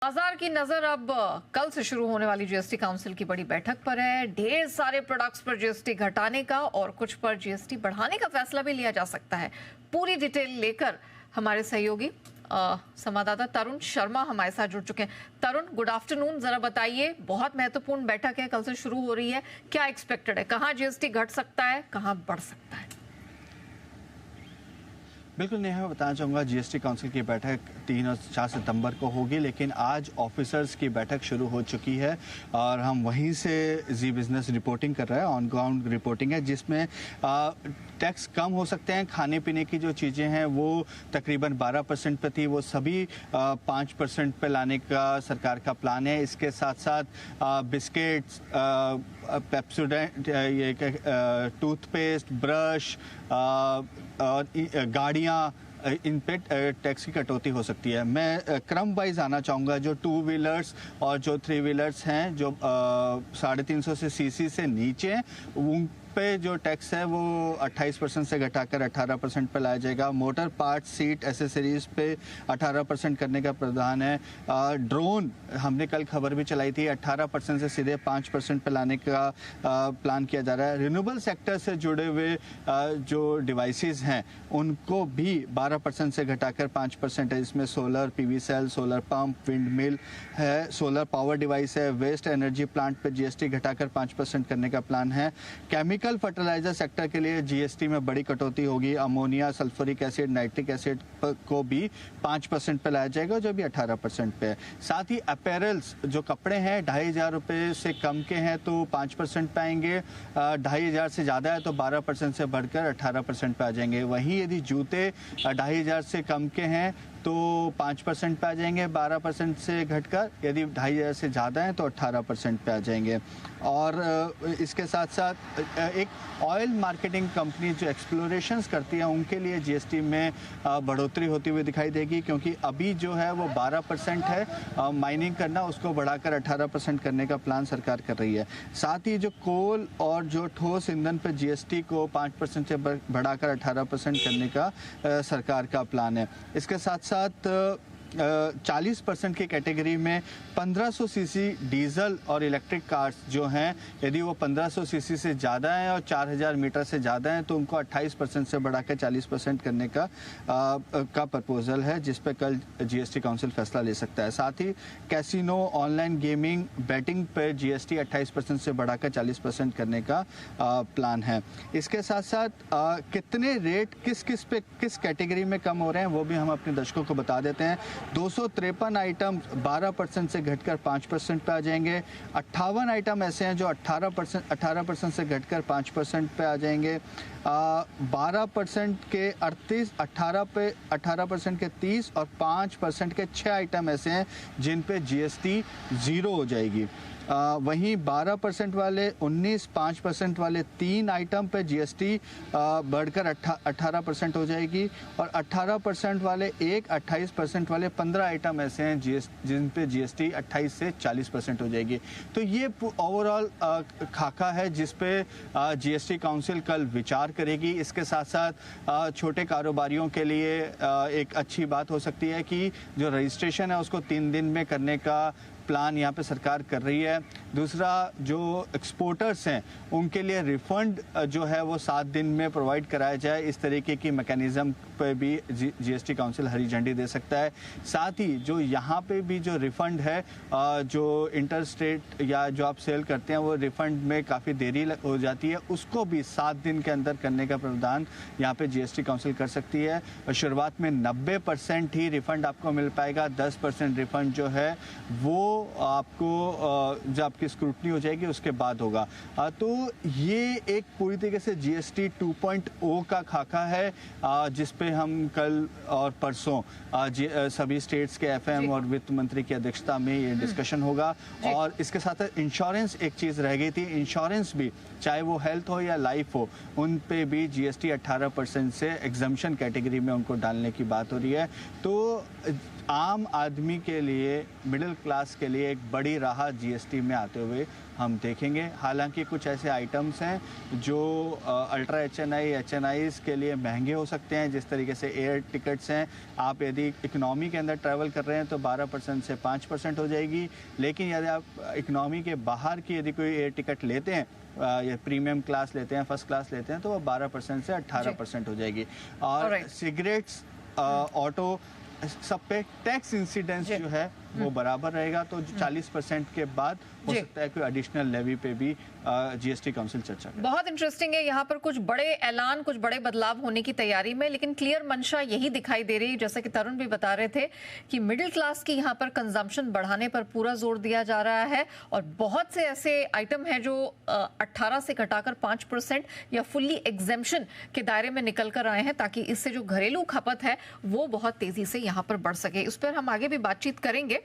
बाजार की नजर अब कल से शुरू होने वाली जीएसटी काउंसिल की बड़ी बैठक पर है। ढेर सारे प्रोडक्ट्स पर जीएसटी घटाने का और कुछ पर जीएसटी बढ़ाने का फैसला भी लिया जा सकता है। पूरी डिटेल लेकर हमारे सहयोगी संवाददाता तरुण शर्मा हमारे साथ जुड़ चुके हैं। तरुण, गुड आफ्टरनून। जरा बताइए, बहुत महत्वपूर्ण बैठक है, कल से शुरू हो रही है, क्या एक्सपेक्टेड है? कहाँ जीएसटी घट सकता है, कहाँ बढ़ सकता है? बिल्कुल नेहा, बताना चाहूँगा जीएसटी काउंसिल की बैठक 3 और 4 सितंबर को होगी, लेकिन आज ऑफिसर्स की बैठक शुरू हो चुकी है और हम वहीं से जी बिजनेस रिपोर्टिंग कर रहे हैं। ऑन ग्राउंड रिपोर्टिंग है जिसमें टैक्स कम हो सकते हैं। खाने पीने की जो चीज़ें हैं वो तकरीबन 12% पे थी, वो सभी 5% पे लाने का सरकार का प्लान है। इसके साथ साथ बिस्किट्स, पेप्सोडेंट, ये टूथपेस्ट, ब्रश और गाड़ियाँ, इन पे टैक्स की कटौती हो सकती है। मैं क्रम वाइज आना चाहूँगा। जो 2 व्हीलर्स और जो 3 व्हीलर्स हैं जो 350 से सीसी से नीचे हैं, उन पे जो टैक्स है वो 28% से घटाकर 18% पे लाया जाएगा। मोटर पार्ट्स, सीट, एसेसरीज पे 18% करने का प्रावधान है। ड्रोन, हमने कल खबर भी चलाई थी, 18% से सीधे 5% पे लाने का प्लान किया जा रहा है। रिन्यूएबल सेक्टर से जुड़े हुए जो डिवाइसेस हैं उनको भी 12% से घटाकर 5% है। इसमें solar PV cell, solar pump, windmill है, सोलर पावर डिवाइस है। वेस्ट एनर्जी प्लांट पे जीएसटी घटाकर 5% करने का प्लान है। केमिकल फर्टिलाइजर सेक्टर के लिए जीएसटी में बड़ी कटौती होगी। Ammonia, sulphuric acid, nitric acid को भी 5% पे लाया जाएगा, जो भी 18% पे है। साथ ही अपैरल्स, जो कपड़े हैं 2500 रुपये से कम के हैं तो 5% पे आएंगे, 2500 से ज़्यादा है तो 12% से बढ़कर 18% पे आ जाएंगे। वहीं यदि जूते 2500 से कम के हैं तो 5% पे आ जाएंगे 12% से घटकर, यदि 2500 से ज़्यादा हैं तो 18% पे आ जाएंगे। और इसके साथ साथ एक ऑयल मार्केटिंग कंपनी जो एक्सप्लोरेशंस करती है उनके लिए जीएसटी में बढ़ोतरी होती हुई दिखाई देगी, क्योंकि अभी जो है वो 12% है। माइनिंग करना उसको बढ़ाकर 18% करने का प्लान सरकार कर रही है। साथ ही जो कोल और जो ठोस ईंधन पर जीएसटी को 5% से बढ़ाकर 18% करने का सरकार का प्लान है। इसके साथ साथ 40% की कैटेगरी में 1500 सीसी डीजल और इलेक्ट्रिक कार्स जो हैं, यदि वो 1500 सीसी से ज़्यादा हैं और 4000 मीटर से ज़्यादा हैं तो उनको 28% से बढ़ाकर 40% करने का प्रपोजल है, जिस पे कल जीएसटी काउंसिल फैसला ले सकता है। साथ ही कैसीनो, ऑनलाइन गेमिंग, बैटिंग पर जीएसटी 28% से बढ़ाकर 40% करने का प्लान है। इसके साथ साथ कितने रेट किस कैटेगरी में कम हो रहे हैं वो भी हम अपने दर्शकों को बता देते हैं। 253 आइटम 12% से घटकर 5% पे आ जाएंगे। 58 आइटम ऐसे हैं जो 18% से घटकर 5% पे आ जाएंगे। 12% के 38, 18% के 30 और 5% के 6 आइटम ऐसे हैं जिन पे जीएसटी 0 हो जाएगी। वहीं 12% वाले 19, 5% वाले 3 आइटम पे जीएसटी बढ़कर 18% हो जाएगी और 18% वाले 28% वाले 15 आइटम ऐसे हैं जिन पे जीएसटी 28 से 40% हो जाएगी। तो ये ओवरऑल खाका है जिस पे जीएसटी काउंसिल कल विचार करेगी। इसके साथ साथ छोटे कारोबारियों के लिए एक अच्छी बात हो सकती है कि जो रजिस्ट्रेशन है उसको 3 दिन में करने का प्लान यहाँ पे सरकार कर रही है। दूसरा, जो एक्सपोर्टर्स हैं उनके लिए रिफंड जो है वो 7 दिन में प्रोवाइड कराया जाए, इस तरीके की मैकेनिज्म पे भी जीएसटी काउंसिल हरी झंडी दे सकता है। साथ ही जो यहाँ पे भी जो रिफंड है, जो इंटर स्टेट या जो आप सेल करते हैं वो रिफंड में काफ़ी देरी हो जाती है, उसको भी 7 दिन के अंदर करने का प्रावधान यहाँ पे जीएसटी काउंसिल कर सकती है। शुरुआत में 90% ही रिफंड आपको मिल पाएगा, 10% रिफंड जो है वो आपको जब आपकी स्क्रूटनी हो जाएगी उसके बाद होगा। तो ये एक पूरी तरीके से जीएसटी 2.0 का खाका है, जिस पे हम कल और परसों सभी स्टेट्स के एफएम और वित्त मंत्री की अध्यक्षता में ये डिस्कशन होगा। और इसके साथ इंश्योरेंस एक चीज़ रह गई थी, इंश्योरेंस भी चाहे वो हेल्थ हो या लाइफ हो, उन पे भी जीएसटी 18% से एग्जम्पशन कैटेगरी में उनको डालने की बात हो रही है। तो आम आदमी के लिए, मिडिल क्लास के लिए एक बड़ी राहत जीएसटी में आते हुए हम देखेंगे। हालांकि कुछ ऐसे आइटम्स हैं जो अल्ट्रा एचएनआईज के लिए महंगे हो सकते हैं, जिस तरीके से एयर टिकट्स हैं। आप यदि इकोनॉमी के अंदर ट्रैवल कर रहे हैं तो 12% से 5% हो जाएगी, लेकिन यदि आप इकोनॉमी के बाहर की यदि कोई एयर टिकट लेते हैं या प्रीमियम क्लास लेते हैं, फर्स्ट क्लास लेते हैं, तो वो 12% से 18% हो जाएगी। और सिगरेट्स, ऑटो, सब पे टैक्स इंसिडेंस जो है वो बराबर रहेगा। तो 40% के बाद हो सकता है कोई एडिशनल लेवी पे भी जीएसटी काउंसिल चर्चा करे। बहुत इंटरेस्टिंग है, यहाँ पर कुछ बड़े ऐलान, कुछ बड़े बदलाव होने की तैयारी में, लेकिन क्लियर मंशा यही दिखाई दे रही है, जैसा कि तरुण भी बता रहे थे, कि मिडिल क्लास की यहाँ पर कंजम्पशन बढ़ाने पर पूरा जोर दिया जा रहा है। और बहुत से ऐसे आइटम हैं जो 18 से घटाकर 5% या फुल्ली एग्जेम्पशन के दायरे में निकल कर आए हैं, ताकि इससे जो घरेलू खपत है वो बहुत तेजी से यहाँ पर बढ़ सके। इस पर हम आगे भी बातचीत करेंगे,